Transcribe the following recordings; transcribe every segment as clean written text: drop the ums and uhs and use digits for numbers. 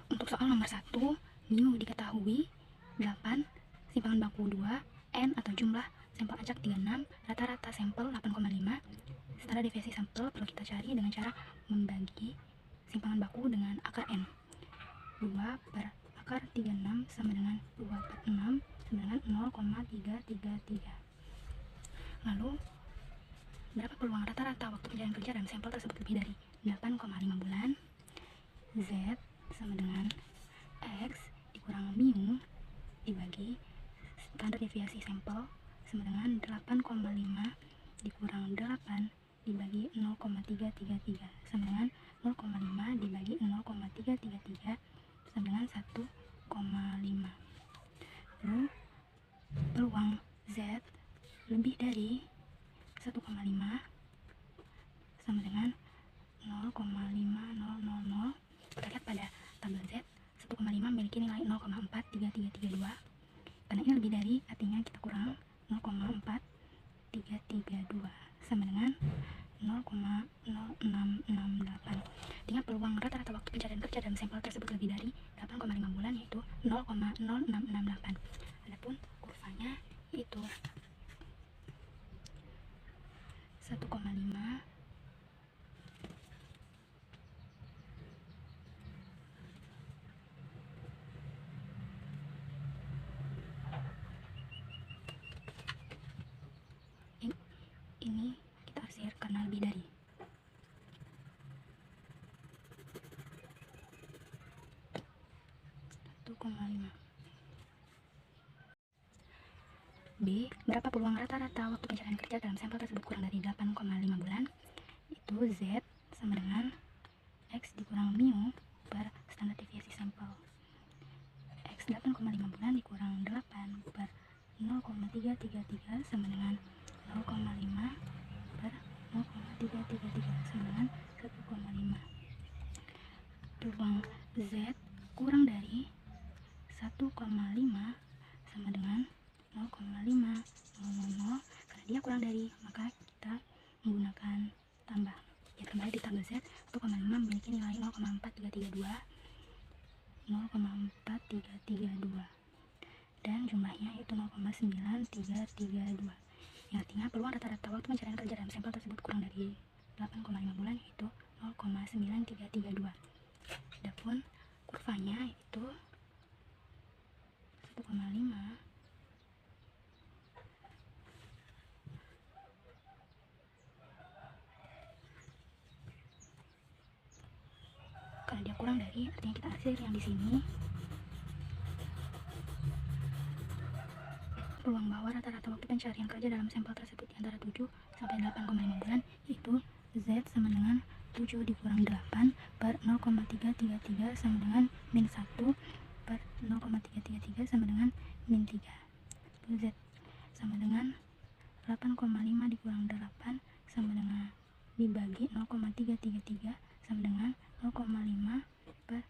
Untuk soal nomor 1, mu diketahui 8, simpangan baku 2, N atau jumlah sampel acak 36, rata-rata sampel 8,5. Setara deviasi sampel perlu kita cari dengan cara membagi simpangan baku dengan akar N. 2 per akar 36 sama dengan 2 per 6 sama dengan 0,333. Lalu, berapa peluang rata-rata waktu pencarian kerja dalam sampel tersebut lebih dari 8,5 bulan? Z sama dengan X dikurang mu dibagi standar deviasi sampel sama dengan 8,5 dikurang 8 dibagi 0,333 sama dengan 0,5 dibagi 0,333 sama dengan 1,5. Lalu peluang Z lebih dari 1,5 sama dengan 0,5000. Kita lihat pada tabel Z, 1,5 memiliki nilai 0,43332. Karena ini lebih dari, artinya kita kurang 0,4332 sama dengan 0,0668. Artinya peluang rata-rata waktu pencarian kerja dalam sampel tersebut lebih dari 8,5 bulan, yaitu 0,0668. Adapun kurvanya yaitu 1,5 ini kita arsir karena lebih dari. B. Berapa peluang rata-rata waktu pencarian kerja dalam sampel tersebut kurang dari 8,5 bulan? Itu Z sama dengan X dikurang mu per standar deviasi sampel. X 8,5 bulan dikurang 8 per 0,333 sama dengan 0,5 per 0,333 sama dengan 1,5. Peluang Z kurang dari 1,5 sama dengan 0,5000. Karena dia kurang dari, maka kita menggunakan tambah. Ya, kembali di tabel Z, 1,5 memiliki nilai 0,4332 dan jumlahnya itu 0,9332. Yang artinya peluang rata-rata waktu pencarian kerja dalam sampel tersebut kurang dari 8,5 bulan, yaitu 0,9332. Adapun kurvanya itu 1,5 karena dia kurang dari, artinya kita arsir yang di sini. Peluang bahwa rata-rata waktu pencarian kerja dalam sampel tersebut di antara 7 sampai 8,5 bulan, yaitu Z sama dengan 7 dikurang 8 per 0,333 sama dengan min 1 per 0,333 sama dengan min 3. Z sama dengan 8,5 dikurang 8 sama dengan dibagi 0,333 sama dengan 0,5 per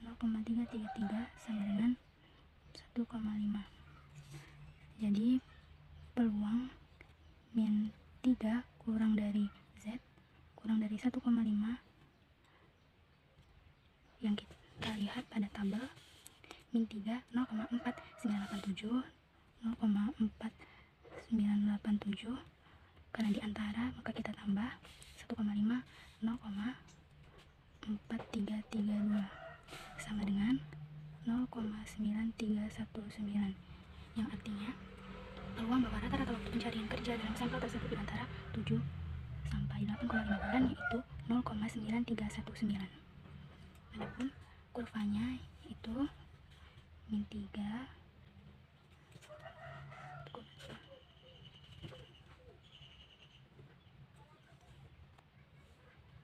0,333 sama dengan 1,5. Jadi peluang min 3 kurang dari Z kurang dari 1,5 yang kita lihat pada tabel. Min 3 0,4987 0,4987. Karena di antara, maka kita tambah 1,5 0,4332 sama dengan 0,9319, yang artinya peluang bahwa rata-rata waktu pencarian kerja dalam sampel tersebut di antara 7 sampai 8,5 bulan, yaitu 0,9319. Adapun kurvanya itu min 3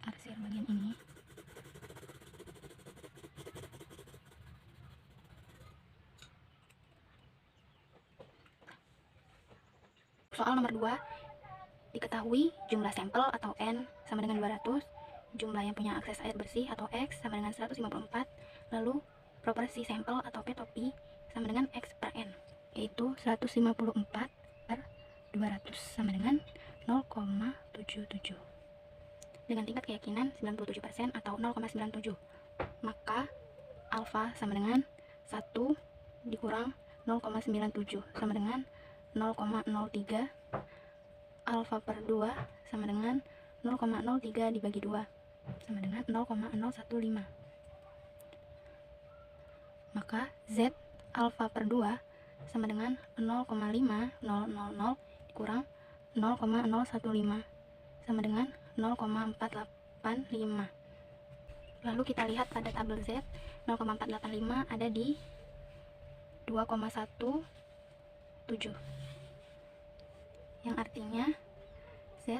arsir bagian ini. Soal nomor 2, diketahui jumlah sampel atau N sama dengan 200, jumlah yang punya akses air bersih atau X sama dengan 154, lalu proporsi sampel atau P atau P sama dengan X per N, yaitu 154 per 200 sama dengan 0,77 dengan tingkat keyakinan 97% atau 0,97. Maka alfa sama dengan 1 dikurang 0,97 sama dengan 0,03. Alfa per 2 sama dengan 0,03 dibagi 2 sama dengan 0,015. Maka Z alfa per 2 sama dengan 0,5000 dikurang 0,015 sama dengan 0,485. Lalu kita lihat pada tabel Z, 0,485 ada di 2,17, yang artinya Z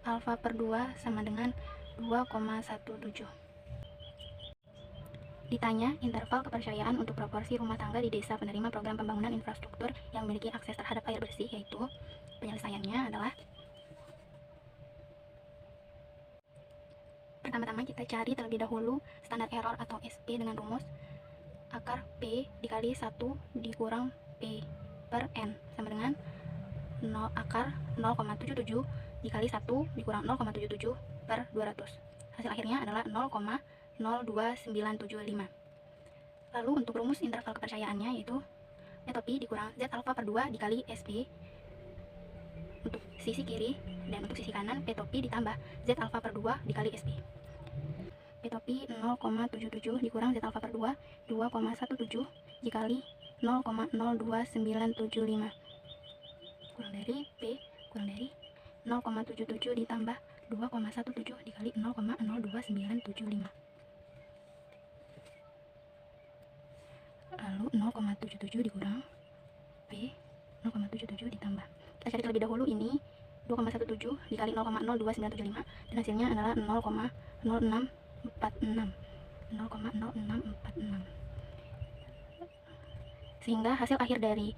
alfa per 2 sama dengan 2,17. Ditanya interval kepercayaan untuk proporsi rumah tangga di desa penerima program pembangunan infrastruktur yang memiliki akses terhadap air bersih, yaitu penyelesaiannya adalah: pertama-tama kita cari terlebih dahulu standar error atau SP dengan rumus akar P dikali 1 dikurang P per N sama dengan akar 0,77 dikali 1 dikurang 0,77 per 200. Hasil akhirnya adalah 0,02975. Lalu untuk rumus interval kepercayaannya yaitu P to P dikurang Z alfa per 2 dikali SP untuk sisi kiri, dan untuk sisi kanan P to P ditambah Z alfa per 2 dikali SP. P to P 0,77 dikurang Z alfa per 2, 2,17 dikali 0,02975 kurang dari P kurang dari 0,77 ditambah 2,17 dikali 0,02975. Lalu 0,77 dikurang P 0,77 ditambah, kita cari terlebih dahulu ini 2,17 dikali 0,02975 dan hasilnya adalah 0,0646, sehingga hasil akhir dari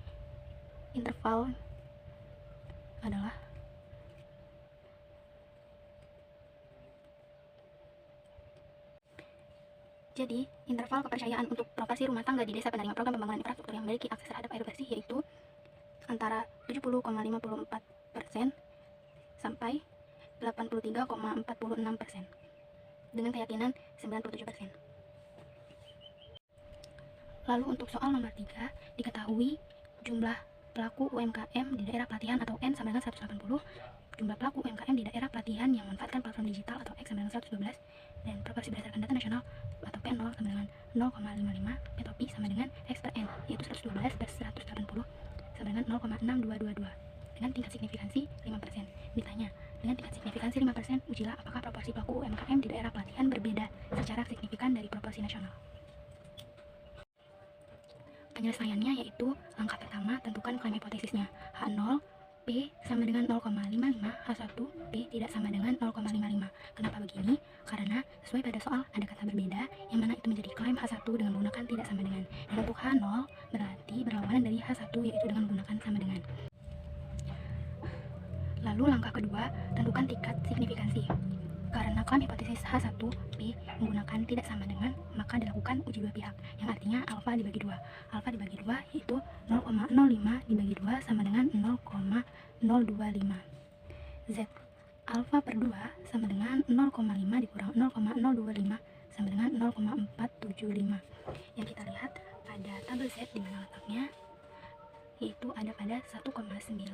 interval adalah jadi interval kepercayaan untuk proporsi rumah tangga di desa penerima program pembangunan infrastruktur yang memiliki akses terhadap air bersih yaitu antara 70,54% sampai 83,46% dengan keyakinan 97%. Lalu untuk soal nomor 3, diketahui jumlah pelaku UMKM di daerah pelatihan atau N sama dengan 180, jumlah pelaku UMKM di daerah pelatihan yang memanfaatkan platform digital atau X sama dengan 112, dan proporsi berdasarkan data nasional atau P0 sama dengan 0,55, P to P sama dengan X per N yaitu 112 per 180 sama dengan 0,6222 dengan tingkat signifikansi 5%. Ditanya, dengan tingkat signifikansi 5%, ujilah apakah proporsi pelaku UMKM di daerah pelatihan berbeda secara signifikan dari proporsi nasional. Penyelesaiannya yaitu langkah pertama, tentukan klaim hipotesisnya. H0 P sama dengan 0,55, H1 P tidak sama dengan 0,55. Kenapa begini? Karena sesuai pada soal ada kata berbeda yang mana itu menjadi klaim H1 dengan menggunakan tidak sama dengan, dan untuk H0 berarti berlawanan dari H1 yaitu dengan menggunakan sama dengan. Lalu langkah kedua, tentukan tingkat signifikansi. Karena klaim hipotesis H1 P menggunakan tidak sama dengan, maka dilakukan uji dua pihak, yang artinya alfa dibagi 2. Alfa dibagi 2 yaitu 0,05 dibagi 2 sama dengan 0,025. Z alfa per 2 sama dengan 0,5 dikurang 0,025 sama dengan 0,475. Yang kita lihat pada tabel Z di mana letaknya, yaitu ada pada 1,96,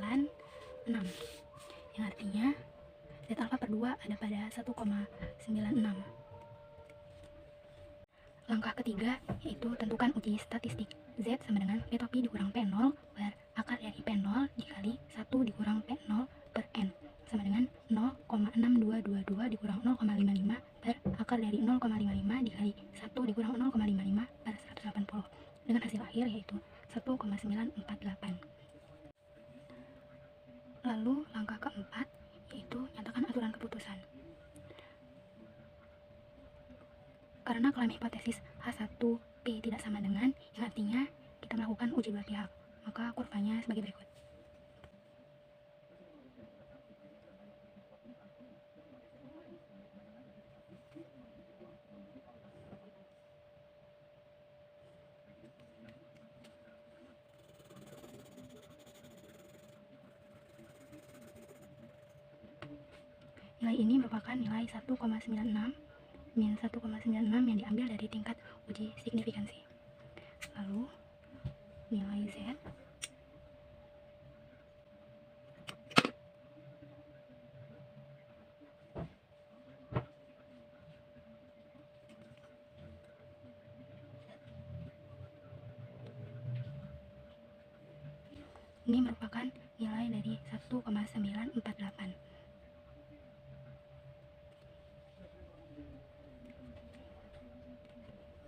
yang artinya Z alfa per 2 ada pada 1,96. Langkah ketiga yaitu tentukan uji statistik. Z sama dengan P to P dikurang P0 per akar dari P0 dikali 1 dikurang P0 per N sama dengan 0,6222 dikurang 0,55 per akar dari 0,55 dikali 1 dikurang 0,55 per 180 dengan hasil akhir yaitu 1,948. Lalu langkah keempat yaitu nyatakan aturan keputusan. Karena klaim hipotesis H1 P tidak sama dengan, yang artinya kita melakukan uji dua pihak, maka kurvanya sebagai berikut. Nilai ini merupakan nilai 1,96 min 1,96 yang diambil dari tingkat uji signifikansi. Lalu nilai Z ini merupakan nilai dari 1,948.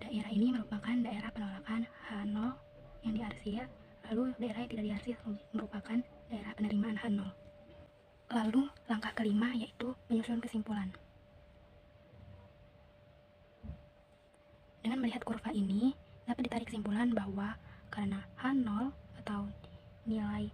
Daerah ini merupakan daerah penolakan H0 yang diarsir, lalu daerah yang tidak diarsir merupakan daerah penerimaan H0. Lalu langkah kelima yaitu penyusun kesimpulan. Dengan melihat kurva ini, dapat ditarik kesimpulan bahwa karena H0 atau nilai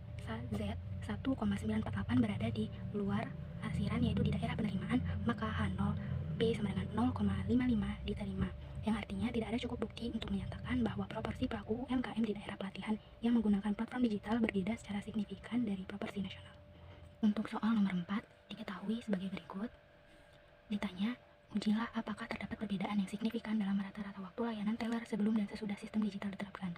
Z 1,948 berada di luar arsiran yaitu di daerah penerimaan, maka H0 P sama dengan 0,55 diterima, yang artinya tidak ada cukup bukti untuk menyatakan bahwa proporsi pelaku UMKM di daerah pelatihan yang menggunakan platform digital berbeda secara signifikan dari proporsi nasional. Untuk soal nomor 4 diketahui sebagai berikut. Ditanya, ujilah apakah terdapat perbedaan yang signifikan dalam rata-rata waktu layanan teller sebelum dan sesudah sistem digital diterapkan.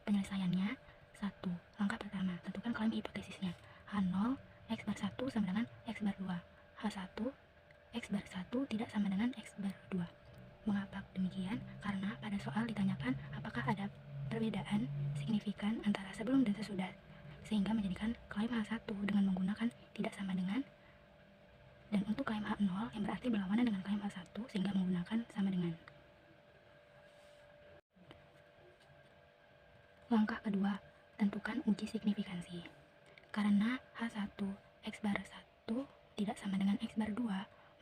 Penyelesaiannya, 1. Langkah pertama, tentukan klaim hipotesisnya. H0 X bar 1 sama dengan X bar 2. H1 X bar 1 tidak sama dengan X bar 2. Mengapa demikian? Karena pada soal ditanyakan apakah ada perbedaan signifikan antara sebelum dan sesudah, sehingga menjadikan klaim H1 dengan menggunakan tidak sama dengan, dan untuk klaim H0 yang berarti berlawanan dengan klaim H1 sehingga menggunakan sama dengan. Langkah kedua, tentukan uji signifikansi. Karena H1 X bar 1 tidak sama dengan X bar 2,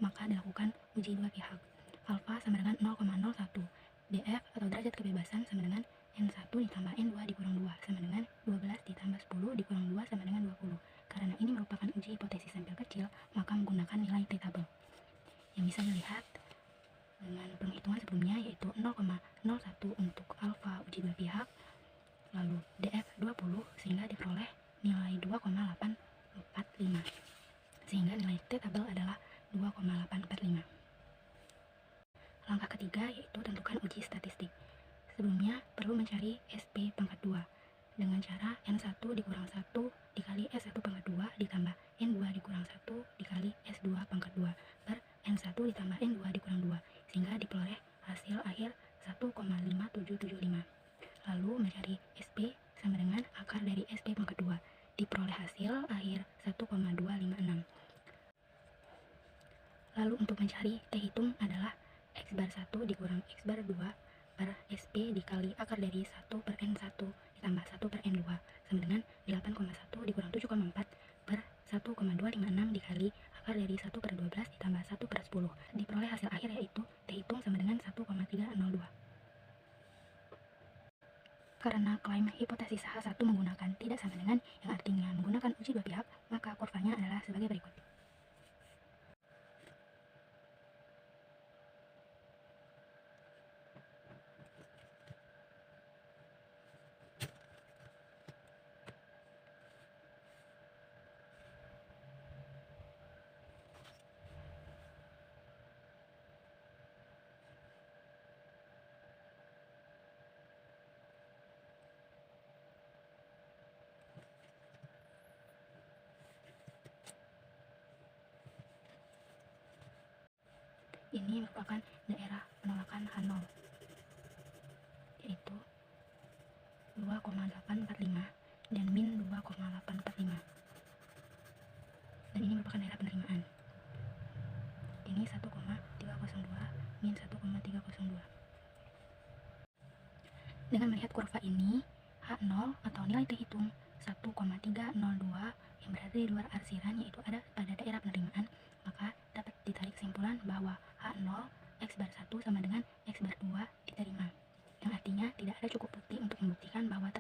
maka dilakukan uji dua pihak. Alfa sama dengan 0,01. DF atau derajat kebebasan sama dengan N1 ditambah N2 dikurang 2 sama dengan 12 ditambah 10 dikurang 2 sama dengan 20. Karena ini merupakan uji hipotesis sampel kecil, maka menggunakan nilai T-tabel yang bisa dilihat dengan penghitungan sebelumnya, yaitu 0,01 untuk alfa uji dua pihak, lalu DF 20, sehingga diperoleh nilai 2,845, sehingga nilai T-tabel adalah 2,845. Langkah ketiga yaitu tentukan uji statistik. Sebelumnya perlu mencari SP pangkat 2 dengan cara N1 dikurang 1 dikali S1 pangkat 2 ditambah N2 dikurang 1 dikali S2 pangkat 2 per N1 ditambah N2 dikurang 2, sehingga diperoleh hasil akhir 1,5775. Lalu mencari SP sama dengan akar dari SP pangkat 2, diperoleh hasil akhir 1,256. Lalu untuk mencari T hitung adalah X bar 1 dikurang X bar 2 per SP dikali akar dari 1 per N1 ditambah 1 per N2 sama dengan 8,1 dikurang 7,4 per 1,256 dikali akar dari 1 per 12 ditambah 1 per 10. Diperoleh hasil akhir yaitu T hitung sama dengan 1,302. Karena klaim hipotesis H1 menggunakan tidak sama dengan yang artinya menggunakan uji dua pihak, maka kurvanya adalah sebagai berikut. Ini merupakan daerah penolakan H0, yaitu 2,845 dan min 2,845. Dan ini merupakan daerah penerimaan. Ini 1,302 min 1,302. Dengan melihat kurva ini, H0 atau nilai T hitung 1,302 yang berada di luar arsiran yaitu ada pada daerah penerimaan, maka dapat ditarik kesimpulan bahwa H0 X bar 1 sama dengan X bar 2 diterima, yang artinya tidak ada cukup bukti untuk membuktikan bahwa